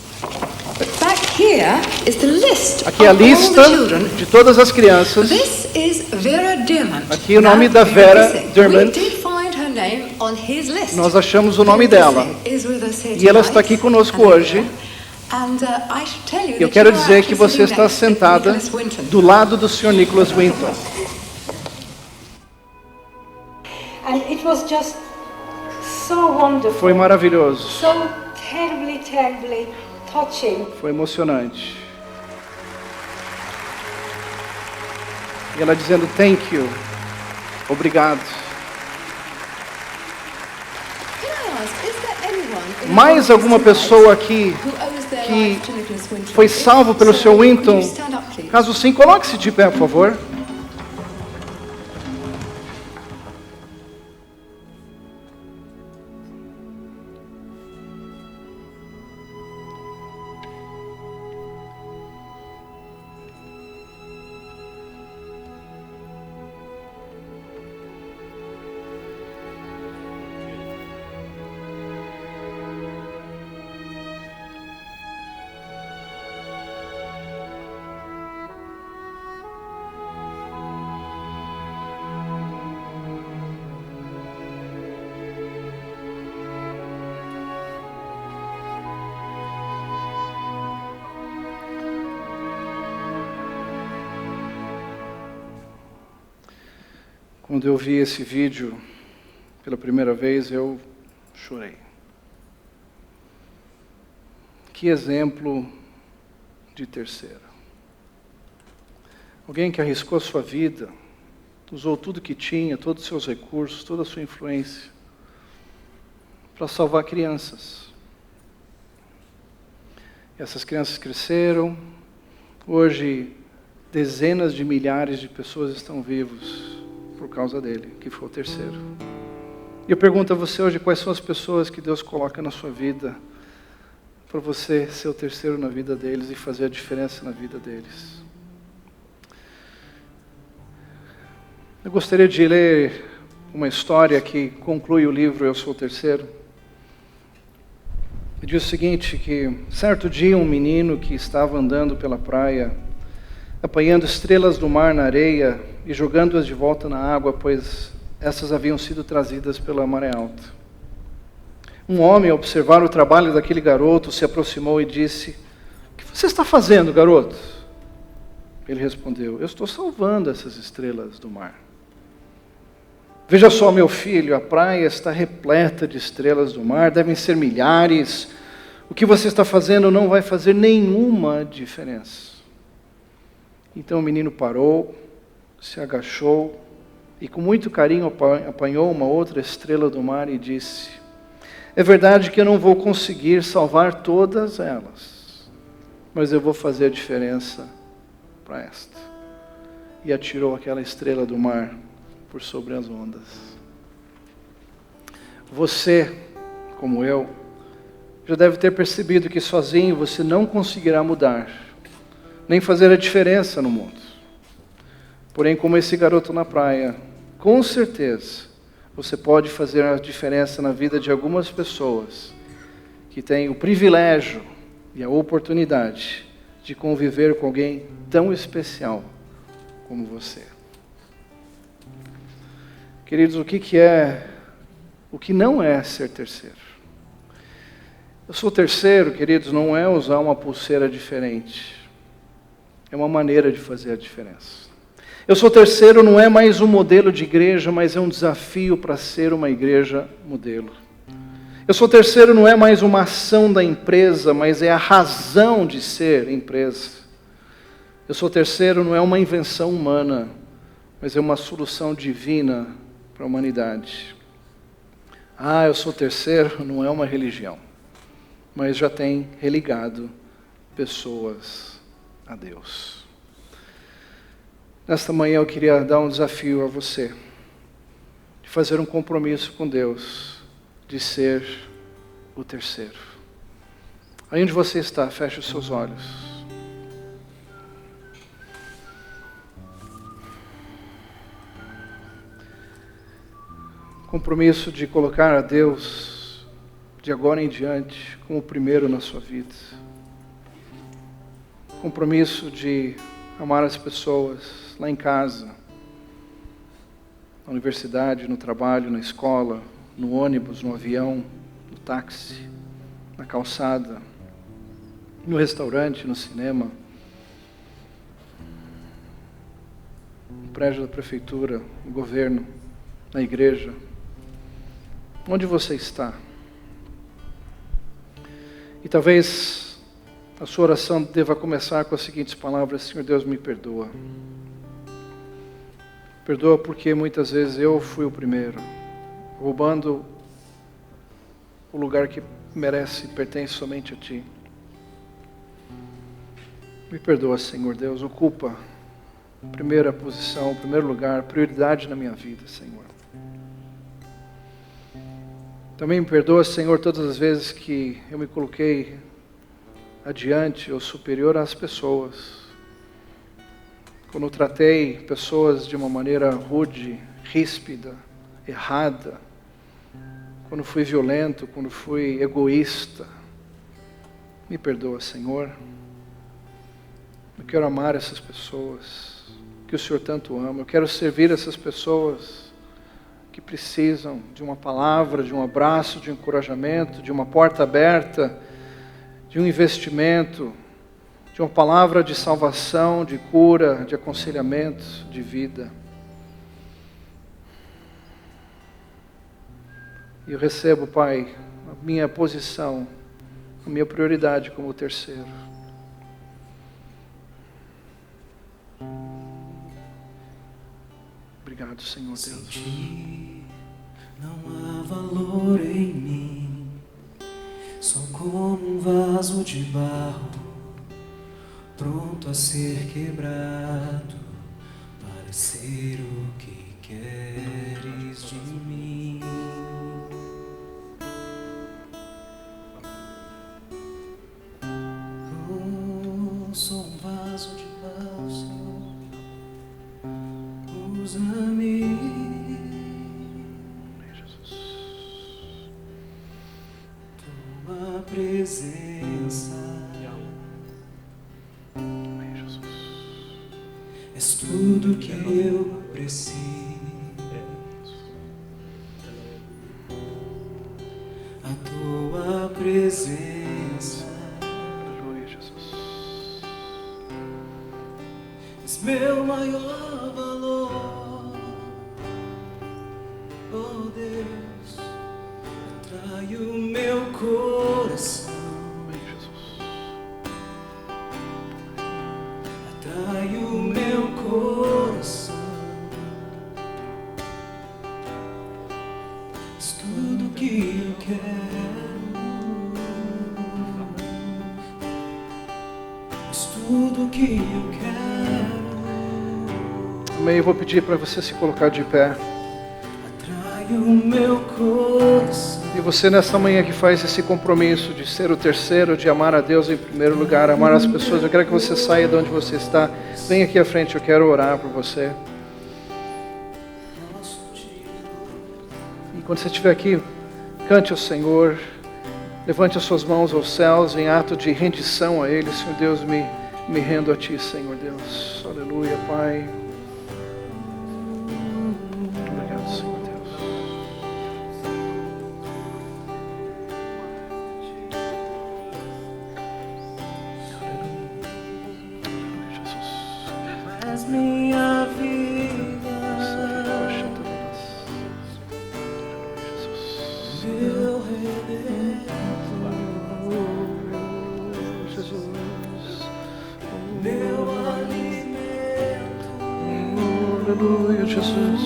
But back here is the list Aqui é a of all lista the children. de todas as crianças. This is Vera Durmant. Aqui o nome da Vera Durmant. We did find her name on his list. Nós achamos o nome dela. Is with us here E ela está tonight. aqui conosco hoje. And, I should tell you Eu that quero you are dizer que actually você sitting está next to sentada Nicholas Winton. do lado do Sr. Nicholas Winton. And it was just so wonderful, Foi maravilhoso. so terribly touching. Foi emocionante. E ela dizendo, thank you. Obrigado. Can I ask, is there anyone in Mais the alguma audience pessoa aqui who owes their que life to Nicholas Winton? foi salvo pelo So, Sr. would Winton? you stand up, please? Caso sim, coloque-se de pé, por favor. Quando eu vi esse vídeo pela primeira vez, eu chorei. Que exemplo de terceiro. Alguém que arriscou a sua vida, usou tudo que tinha, todos os seus recursos, toda a sua influência, para salvar crianças. E essas crianças cresceram, hoje dezenas de milhares de pessoas estão vivos por causa dele, que foi o terceiro. E eu pergunto a você hoje, quais são as pessoas que Deus coloca na sua vida para você ser o terceiro na vida deles e fazer a diferença na vida deles? Eu gostaria de ler uma história que conclui o livro Eu Sou o Terceiro. E diz o seguinte, que certo dia um menino que estava andando pela praia, apanhando estrelas do mar na areia e jogando-as de volta na água, pois essas haviam sido trazidas pela maré alta. Um homem, ao observar o trabalho daquele garoto, se aproximou e disse, que você está fazendo, garoto? Ele respondeu: eu estou salvando essas estrelas do mar. Veja só, meu filho, a praia está repleta de estrelas do mar, devem ser milhares. O que você está fazendo não vai fazer nenhuma diferença. Então o menino parou, se agachou e com muito carinho apanhou uma outra estrela do mar e disse: é verdade que eu não vou conseguir salvar todas elas, mas eu vou fazer a diferença para esta. E atirou aquela estrela do mar por sobre as ondas. Você, como eu, já deve ter percebido que sozinho você não conseguirá mudar, nem fazer a diferença no mundo. Porém, como esse garoto na praia, com certeza, você pode fazer a diferença na vida de algumas pessoas que têm o privilégio e a oportunidade de conviver com alguém tão especial como você. Queridos, o que não é ser terceiro? Eu sou terceiro, queridos, não é usar uma pulseira diferente. É uma maneira de fazer a diferença. Eu sou terceiro não é mais um modelo de igreja, mas é um desafio para ser uma igreja modelo. Eu sou terceiro não é mais uma ação da empresa, mas é a razão de ser empresa. Eu sou terceiro não é uma invenção humana, mas é uma solução divina para a humanidade. Eu sou terceiro não é uma religião, mas já tem religado pessoas a Deus. Nesta manhã eu queria dar um desafio a você, de fazer um compromisso com Deus, de ser o terceiro. Aí onde você está, feche os seus olhos. Compromisso de colocar a Deus, de agora em diante, como o primeiro na sua vida. Compromisso de amar as pessoas lá em casa, na universidade, no trabalho, na escola, no ônibus, no avião, no táxi, na calçada, no restaurante, no cinema, no prédio da prefeitura, no governo, na igreja. Onde você está? E talvez a sua oração deva começar com as seguintes palavras: Senhor Deus, me perdoa. Perdoa porque muitas vezes eu fui o primeiro, roubando o lugar que merece e pertence somente a Ti. Me perdoa, Senhor Deus, ocupa a primeira posição, o primeiro lugar, prioridade na minha vida, Senhor. Também me perdoa, Senhor, todas as vezes que eu me coloquei adiante ou superior às pessoas. Quando tratei pessoas de uma maneira rude, ríspida, errada. Quando fui violento, quando fui egoísta. Me perdoa, Senhor. Eu quero amar essas pessoas que o Senhor tanto ama. Eu quero servir essas pessoas que precisam de uma palavra, de um abraço, de um encorajamento, de uma porta aberta, de um investimento, de uma palavra de salvação, de cura, de aconselhamento, de vida. E eu recebo, Pai, a minha posição, a minha prioridade como terceiro. Obrigado, Senhor Deus. Sem ti não há valor em mim. Sou como um vaso de barro, pronto a ser quebrado, para ser o que queres de mim. Sou um vaso de barro, Senhor. Usa-me, Jesus. tua presença. Amém, Jesus. És tudo que eu preciso. A tua presença Aleluia, Jesus. maior valor. Oh Deus, atrai o meu coração. Amém, Jesus. Atrai o meu coração. És tudo que eu quero. És tudo que eu quero. Amém. Eu vou pedir para você se colocar de pé. Atrai o meu coração. E você nessa manhã que faz esse compromisso de ser o terceiro, de amar a Deus em primeiro lugar, amar as pessoas, eu quero que você saia de onde você está. Vem aqui à frente, eu quero orar por você. E quando você estiver aqui, cante ao Senhor, levante as suas mãos aos céus em ato de rendição a Ele. Senhor Deus, me rendo a Ti, Senhor Deus. Aleluia, Pai. Obrigado, Senhor Deus. Aleluia, Jesus. És minha vida. Meu meu alimento, aleluia, Jesus.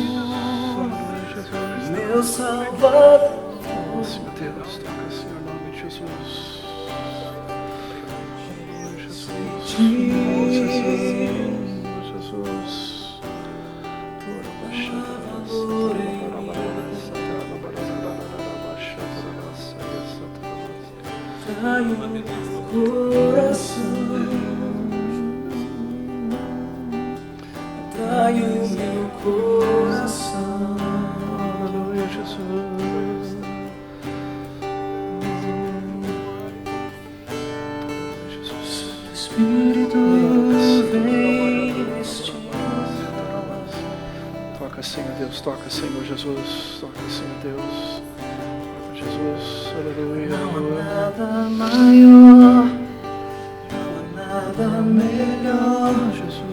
Aleluia, Jesus. meu Salvador. Senhor Deus, toca, Senhor, em nome de Jesus. Aleluia, Jesus. Jesus. Atrai o meu coração. Atrai o meu coração. Aleluia, Jesus. Espírito vem neste Toca, Senhor Deus, toca, Senhor Jesus. Toca, Senhor Deus. Toca, Jesus. Aleluia. Não há nada maior, não há nada melhor, Jesus.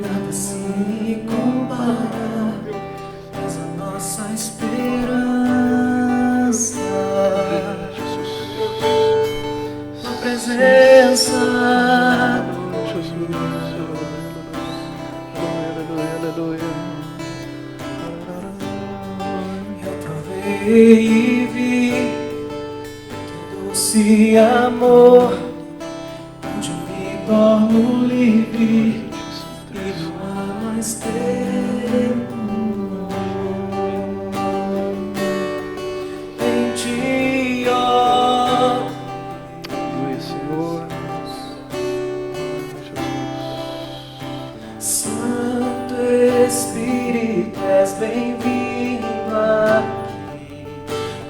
nada se compara. És a nossa esperança. Jesus. Tua presença. Jesus. Aleluia, aleluia. Eu provei e vi teu doce amor, onde me torno livre e não há mais tempo. Em ti, ó, Aleluia, Senhor. Santo Espírito, és bem-vindo aqui.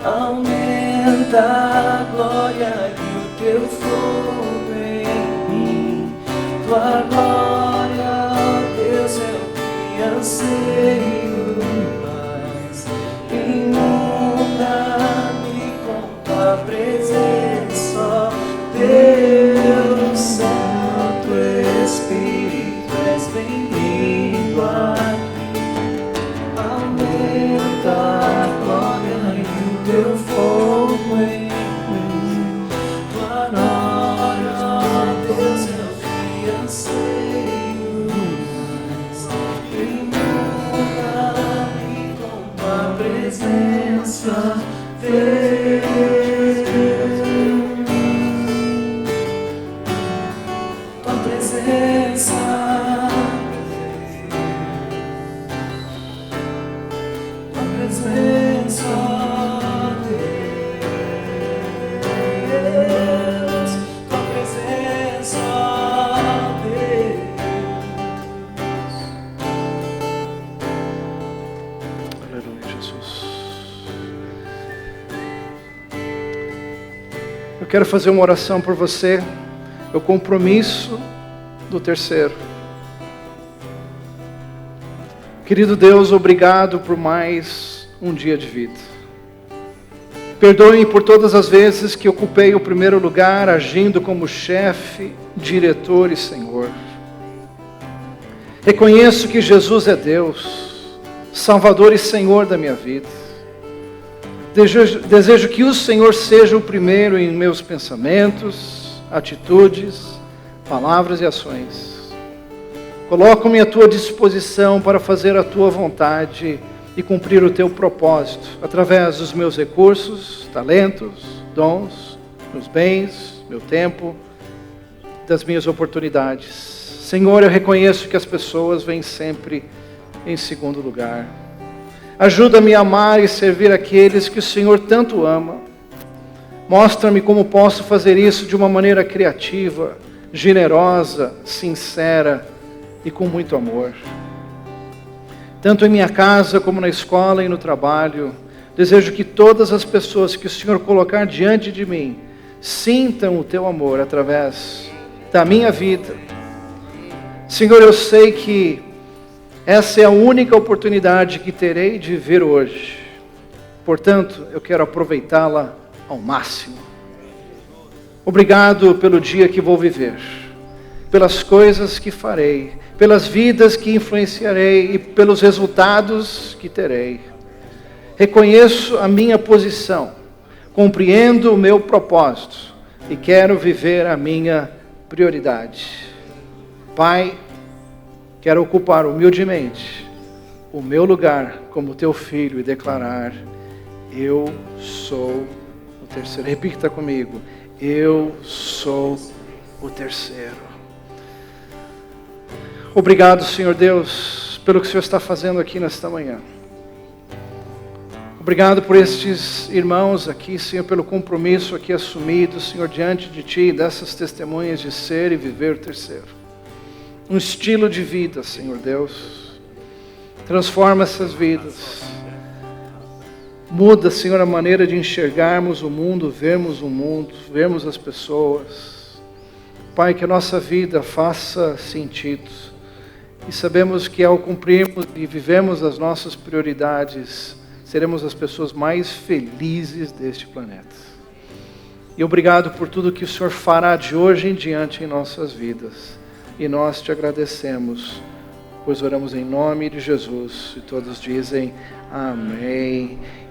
Aumenta a glória e o teu fogo em mim. Tua glória, ó Deus, é o que anseio mais. Inunda-me com tua presença, ó Deus. Santo Espírito, és bem-vindo aqui. Aumenta a glória e o teu fogo em mim. Tua glória, ó Deus, é o que anseio mais. Inunda-me com tua presença, Deus. Tua presença, tua presença, Deus. Tua presença, Deus. Aleluia, Jesus. Eu quero fazer uma oração por você. É o compromisso do terceiro. Querido Deus, obrigado por mais um dia de vida. Perdoe-me por todas as vezes que ocupei o primeiro lugar, agindo como chefe, diretor e senhor. Reconheço que Jesus é Deus, Salvador e Senhor da minha vida. Desejo que o Senhor seja o primeiro em meus pensamentos, atitudes, palavras e ações. Coloco-me à tua disposição para fazer a tua vontade e cumprir o teu propósito, através dos meus recursos, talentos, dons, meus bens, meu tempo, das minhas oportunidades. Senhor, eu reconheço que as pessoas vêm sempre em segundo lugar. Ajuda-me a amar e servir aqueles que o Senhor tanto ama. Mostra-me como posso fazer isso de uma maneira criativa, generosa, sincera e com muito amor. Tanto em minha casa como na escola e no trabalho, desejo que todas as pessoas que o Senhor colocar diante de mim sintam o teu amor através da minha vida. Senhor, eu sei que essa é a única oportunidade que terei de viver hoje. Portanto, eu quero aproveitá-la ao máximo. Obrigado pelo dia que vou viver, pelas coisas que farei, pelas vidas que influenciarei e pelos resultados que terei. Reconheço a minha posição, compreendo o meu propósito e quero viver a minha prioridade. Pai, quero ocupar humildemente o meu lugar como teu filho e declarar: eu sou o terceiro. Repita comigo: eu sou o terceiro. Obrigado, Senhor Deus, pelo que o Senhor está fazendo aqui nesta manhã. Obrigado por estes irmãos aqui, Senhor, pelo compromisso aqui assumido, Senhor, diante de Ti, dessas testemunhas de ser e viver o terceiro. Um estilo de vida, Senhor Deus. Transforma essas vidas. Muda, Senhor, a maneira de enxergarmos o mundo, vermos as pessoas. Pai, que a nossa vida faça sentido. E sabemos que ao cumprirmos e vivemos as nossas prioridades, seremos as pessoas mais felizes deste planeta. E obrigado por tudo que o Senhor fará de hoje em diante em nossas vidas. E nós te agradecemos, pois oramos em nome de Jesus. E todos dizem amém